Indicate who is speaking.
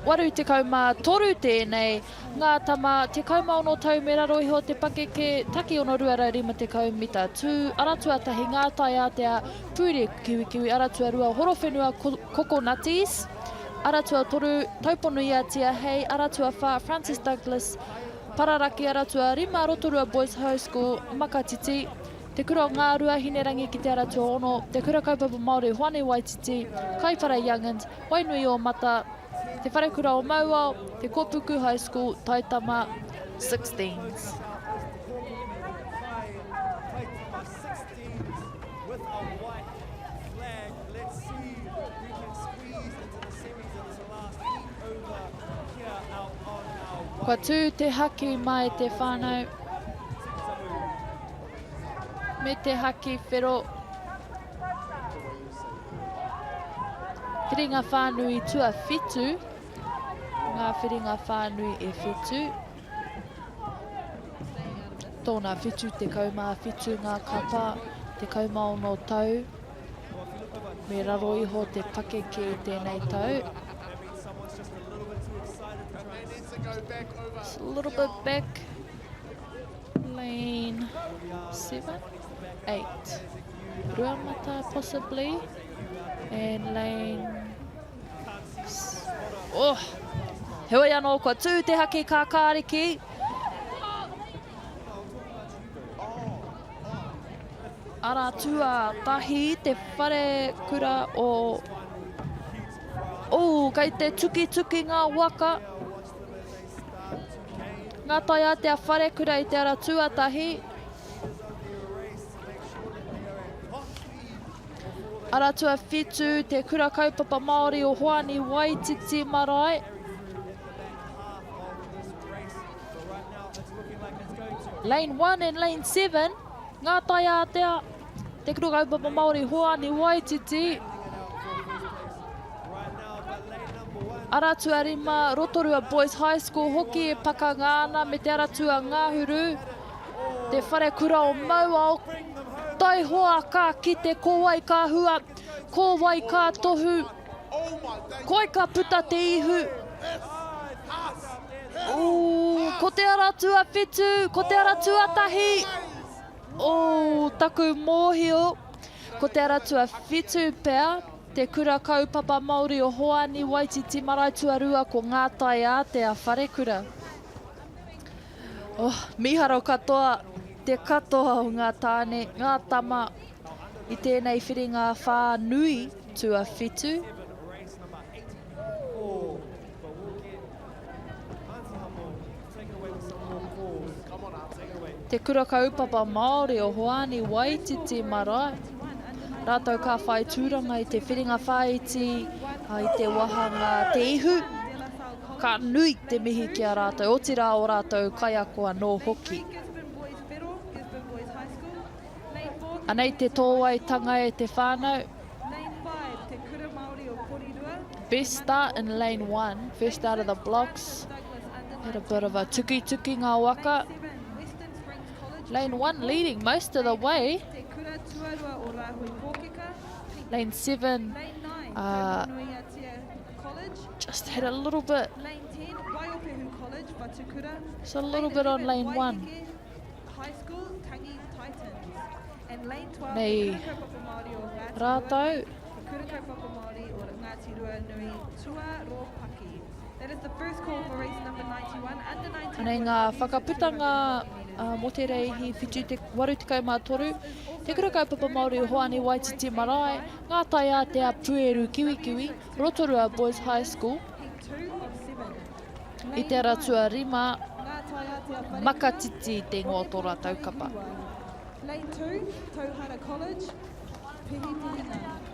Speaker 1: waru te kauma toru tēnei, ngā tama te kauma ono tau me raro iho te pake ke taki ono ruara rima te kaumita. Tū aratua tahi ngā tai atea pūre kiwi aratua rua horowhenua kokonatis, aratua toru taupono ia tia hei, aratua wha Francis Douglas, pararaki aratua rima rotorua Boys High School, Makatiti, te kura o ngā rua hinerangi ki te aratua ono, te kura kaupapa Māori Hoane Waititi, Kaipara Youngans, Wainui o Mata, te wharekura o Mauao, te Kopuku High School, Taitama 16s. Kua tū te haki mai te whānau, me te haki whero, whiringa whānui tua whitu, ngā whiringa whānui e whitu. Tōna whitu te kauma whitu ngā kapa, te kauma ono tau, me raro iho te pake ki tēnei tau. Just a little bit back, lane 7, 8, Ruamata possibly, and lane... Oh! Heoi anō, kua tū te haki ka kāriki. Ara tua tahi te whare kura o... Oh, kei te tuki ngā waka. Ngā tai a te whare kura i te ara tuatahi. Aratua whitu, te kura kaupapa Māori o Hoane Waititi marae. Lane 1 and lane 7, ngā tai a te kura kaupapa Māori Hoane Waititi. Aratua rima Rotorua Boys High School hoki e paka ngāna me te aratua ngāhuru. Te whare kura o Mauao. Tai hoa ka ki te kōwai ka hua, kōwai ka tohu, koi ka puta te ihu. Ko te aratua whitu, ko te aratua tahi. Taku mōhio. Ko te aratua whitu pea. Te kura kaupapa Māori o Hoane Waititi marae tuarua ko ngā tai a te a wharekura. Miharo katoa, te katoa o ngā tāne, ngā tama i tēnei whiringa whānui tua whitu. Te kura kaupapa Māori o Hoane Waititi marae. Rātou ka whai tūranga i te whiringa whaiti, i te wahanga te ihu. Ka nui te mihi ki a rātou, o tira o rātou kaiakoa nō hoki. Anei te tōwaitanga e te whānau. Best start in lane 1, first out of the blocks. Had a bit of a tuki ngā waka. Lane 1 leading most of the way. Lane 7 just had a little bit, just a little bit on lane 1. Nei rātou. Anei ngā whakaputanga mō te reihi whitu te waru te kaumātoru, te kura kaupapa Māori o Hoane Waititi marae, ngā tai a te a Pueru Kiwi, Rotorua Boys High School, i te aratua rima, Makatiti te ngotora taukapa.
Speaker 2: Lane 2, Tauhara College, Pihipihina.